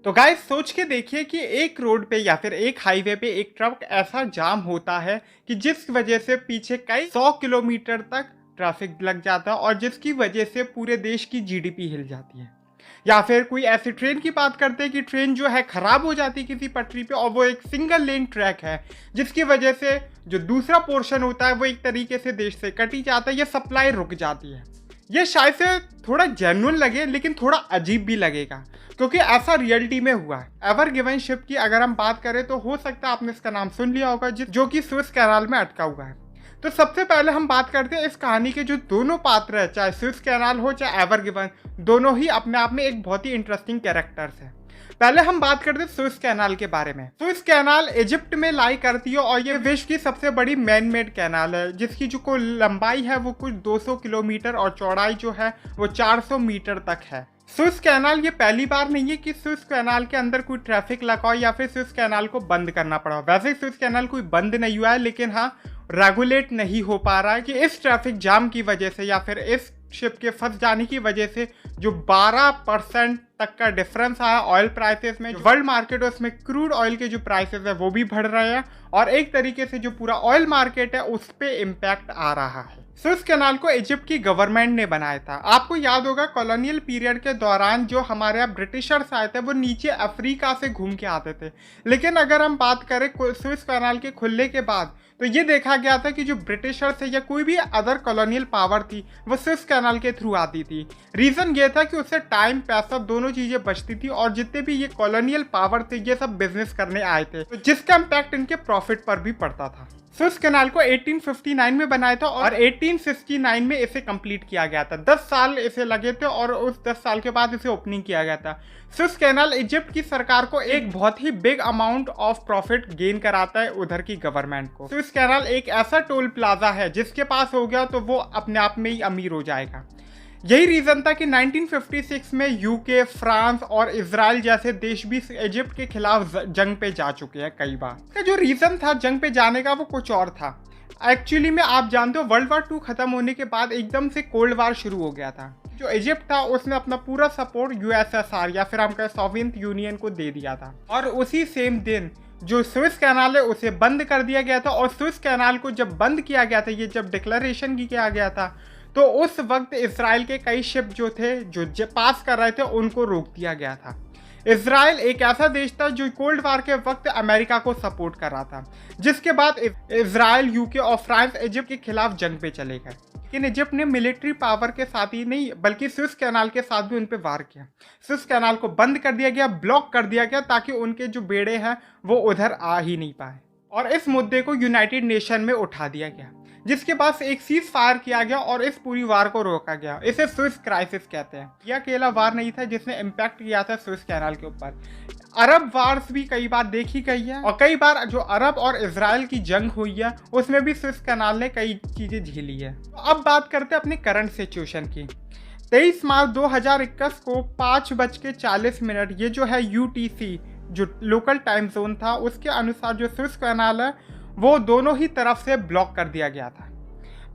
तो गाइस सोच के देखिए कि एक रोड पे या फिर एक हाईवे पे एक ट्रक ऐसा जाम होता है कि जिस वजह से पीछे कई 100 किलोमीटर तक ट्रैफिक लग जाता है और जिसकी वजह से पूरे देश की जीडीपी हिल जाती है। या फिर कोई ऐसी ट्रेन की बात करते हैं कि ट्रेन जो है खराब हो जाती है किसी पटरी पे और वो एक सिंगल लेन ट्रैक है जिसकी वजह से जो दूसरा पोर्शन होता है वो एक तरीके से देश से कटी जाता है, ये सप्लाई रुक जाती है। ये शायद से थोड़ा जेन्युइन लगे लेकिन थोड़ा अजीब भी लगेगा क्योंकि ऐसा रियलिटी में हुआ है। एवर गिवन शिप की अगर हम बात करें तो हो सकता है आपने इसका नाम सुन लिया होगा जो कि स्विस कैनाल में अटका हुआ है। तो सबसे पहले हम बात करते हैं इस कहानी के जो दोनों पात्र है, चाहे स्विस कैनाल हो चाहे एवर गिवन, दोनों ही अपने आप में एक बहुत ही इंटरेस्टिंग कैरेक्टर्स है। पहले हम बात करते हैं स्विस कैनाल के बारे में। स्विस कैनाल इजिप्ट में लाई करती है और ये विश्व की सबसे बड़ी मैन मेड कैनाल है जिसकी जो कोई लंबाई है वो कुछ 200 किलोमीटर और चौड़ाई जो है वो 400 मीटर तक है। स्विस कैनाल ये पहली बार नहीं है कि स्विस कैनाल के अंदर कोई ट्रैफिक लगा हो या फिर स्विस कैनाल को बंद करना पड़ा। वैसे स्विस कैनाल कोई बंद नहीं हुआ है लेकिन हाँ रेगुलेट नहीं हो पा रहा है कि इस ट्रैफिक जाम की वजह से या फिर इस शिप के फंस जाने की वजह से जो 12% तक का डिफरेंस आया ऑयल प्राइसेस में, वर्ल्ड मार्केट है उसमें क्रूड ऑयल के जो प्राइसेस है वो भी बढ़ रहे हैं और एक तरीके से जो पूरा ऑयल मार्केट है उस पर इम्पैक्ट आ रहा है। स्विस कैनाल को इजिप्ट की गवर्नमेंट ने बनाया था। आपको याद होगा कॉलोनियल पीरियड के दौरान जो हमारे यहाँ ब्रिटिशर्स आए थे वो नीचे अफ्रीका से घूम के आते थे, लेकिन अगर हम बात करें स्विस कैनाल के खुलने के बाद तो ये देखा गया था कि जो ब्रिटिशर्स थे या कोई भी अदर कॉलोनियल पावर थी वो स्विस कैनाल के थ्रू आती थी। रीज़न ये था कि उससे टाइम पैसा दोनों चीज़ें बचती थी और जितने भी ये कॉलोनियल पावर थे ये सब बिजनेस करने आए थे तो जिसका इम्पैक्ट इनके प्रॉफिट पर भी पड़ता था। स्विस कैनाल को 1859 में बनाया था और 1869 में इसे कंप्लीट किया गया था। 10 साल इसे लगे थे और उस 10 साल के बाद इसे ओपनिंग किया गया था। स्विस कैनाल इजिप्ट की सरकार को एक बहुत ही big amount of profit gain कराता है उधर की गवर्नमेंट को। स्विस कैनाल एक ऐसा टोल प्लाजा है जिसके पास हो गया तो वो अपने आप में ही अमीर हो जाएगा। यही रीज़न था कि 1956 में यूके, फ्रांस और इजराइल जैसे देश भी इजिप्ट के खिलाफ जंग पे जा चुके हैं कई बार। इसका जो रीज़न था जंग पे जाने का वो कुछ और था। एक्चुअली में आप जानते हो वर्ल्ड वार 2 खत्म होने के बाद एकदम से कोल्ड वार शुरू हो गया था। जो इजिप्ट था उसने अपना पूरा सपोर्ट यूएसएसआर या फिर हम कहें सोवियत यूनियन को दे दिया था और उसी सेम दिन जो स्विस कैनाल है उसे बंद कर दिया गया था। और स्विस कैनाल को जब बंद किया गया था, ये जब डिक्लेरेशन किया गया था तो उस वक्त इसराइल के कई शिप जो थे जो पास कर रहे थे उनको रोक दिया गया था। इसराइल एक ऐसा देश था जो कोल्ड वार के वक्त अमेरिका को सपोर्ट कर रहा था, जिसके बाद इसराइल, यूके और फ्रांस इजिप्ट के खिलाफ जंग पे चले गए। लेकिन इजिप्ट ने मिलिट्री पावर के साथ ही नहीं बल्कि स्विस कैनाल के साथ भी उन पर वार किया। स्विस कैनाल को बंद कर दिया गया, ब्लॉक कर दिया गया ताकि उनके जो बेड़े हैं वो उधर आ ही नहीं पाए और इस मुद्दे को यूनाइटेड नेशन में उठा दिया गया, जिसके बाद एक सीज फायर किया गया और इस पूरी वार को रोका गया। इसे स्विस क्राइसिस कहते हैं। यह अकेला वार नहीं था जिसने इम्पैक्ट किया था स्विस कैनाल के ऊपर। अरब वार्स भी कई बार देखी गई है और कई बार जो अरब और इजराइल की जंग हुई है उसमें भी स्विस कैनाल ने कई चीज़ें झेली है। तो अब बात करते हैं अपने करंट सिचुएशन की। 23 मार्च 2021 को 5:40 ये जो है UTC जो लोकल टाइम जोन था उसके अनुसार जो स्विस कैनाल है वो दोनों ही तरफ से ब्लॉक कर दिया गया था।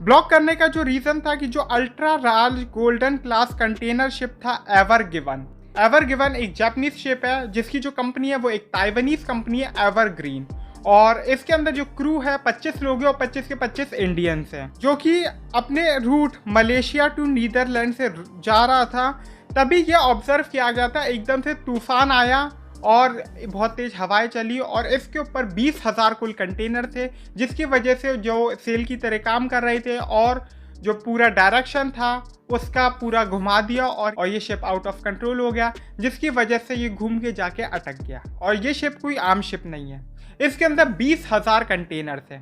ब्लॉक करने का जो रीज़न था कि जो ultra large golden class container ship था एवर गिवन। एवर गिवन एक जापानीज शिप है जिसकी जो कंपनी है वो एक ताइवानीज कंपनी है एवरग्रीन और इसके अंदर जो क्रू है 25 लोग हैं और 25 के 25 इंडियंस हैं, जो कि अपने रूट मलेशिया टू नीदरलैंड से जा रहा था। तभी ये ऑब्जर्व किया गया था एकदम से तूफान आया और बहुत तेज हवाएं चली और इसके ऊपर 20,000 कुल कंटेनर थे, जिसकी वजह से जो सेल की तरह काम कर रहे थे और जो पूरा डायरेक्शन था उसका पूरा घुमा दिया और ये शिप आउट ऑफ कंट्रोल हो गया, जिसकी वजह से ये घूम के जाके अटक गया। और ये शिप कोई आम शिप नहीं है, इसके अंदर 20,000 कंटेनर थे।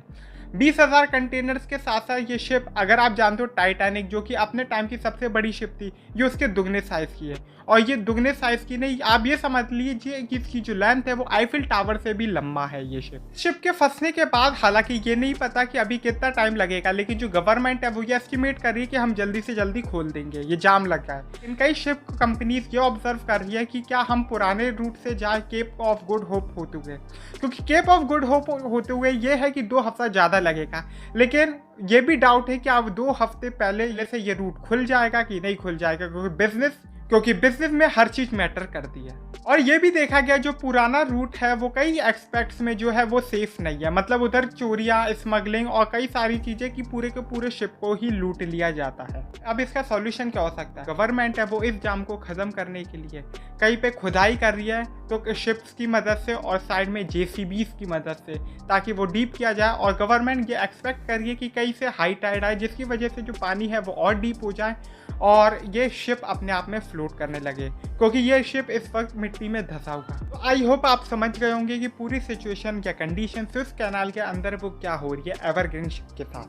20,000 कंटेनर्स के साथ साथ ये शिप, अगर आप जानते हो टाइटैनिक जो कि अपने टाइम की सबसे बड़ी शिप थी, ये उसके दुगने साइज़ की है। और ये दुगने साइज़ की नहीं, आप ये समझ लीजिए कि इसकी जो लेंथ है वो आईफिल टावर से भी लंबा है ये शिप। शिप के फंसने के बाद हालांकि ये नहीं पता कि अभी कितना टाइम लगेगा, लेकिन जो गवर्नमेंट है वो ये एस्टिमेट कर रही है कि हम जल्दी से जल्दी खोल देंगे, ये जाम लग रहा है। इन कई शिप कंपनीज ये ऑब्जर्व कर रही है कि क्या हम पुराने रूट से जाए केप ऑफ गुड होप होते हुए, क्योंकि केप ऑफ गुड होप होते हुए ये है कि 2 हफ्ता ज़्यादा लगेगा। लेकिन ये भी डाउट है कि अब 2 हफ्ते पहले जैसे ये रूट खुल जाएगा कि नहीं खुल जाएगा, क्योंकि बिजनेस क्योंकि बिजनेस में हर चीज मैटर करती है। और ये भी देखा गया जो पुराना रूट है वो कई एक्सपेक्ट्स में जो है वो सेफ नहीं है, मतलब उधर चोरियां, स्मगलिंग और कई सारी चीजें कि पूरे के पूरे शिप को ही लूट लिया जाता है। अब इसका सॉल्यूशन क्या हो सकता है? गवर्नमेंट है वो इस जाम को खत्म करने के लिए कहीं पे खुदाई कर रही है, तो शिप्स की मदद से और साइड में जेसीबीज की मदद से, ताकि वो डीप किया जाए। और गवर्नमेंट ये एक्सपेक्ट कर रही है कि कहीं से हाई टाइड आए जिसकी वजह से जो पानी है वो और डीप हो जाए और ये शिप अपने आप में फ्लोट करने लगे, क्योंकि ये शिप इस वक्त मिट्टी में धंसा हुआ। तो आई होप आप समझ गए होंगे कि पूरी सिचुएशन या कंडीशन स्विस कैनाल के अंदर वो क्या हो रही है एवरग्रीन शिप के साथ।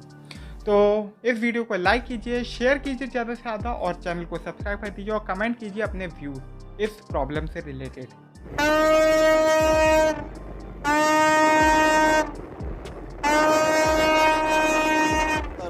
तो इस वीडियो को लाइक कीजिए, शेयर कीजिए ज़्यादा से ज़्यादा और चैनल को सब्सक्राइब कर दीजिए और कमेंट कीजिए अपने व्यूज इस प्रॉब्लम से रिलेटेड।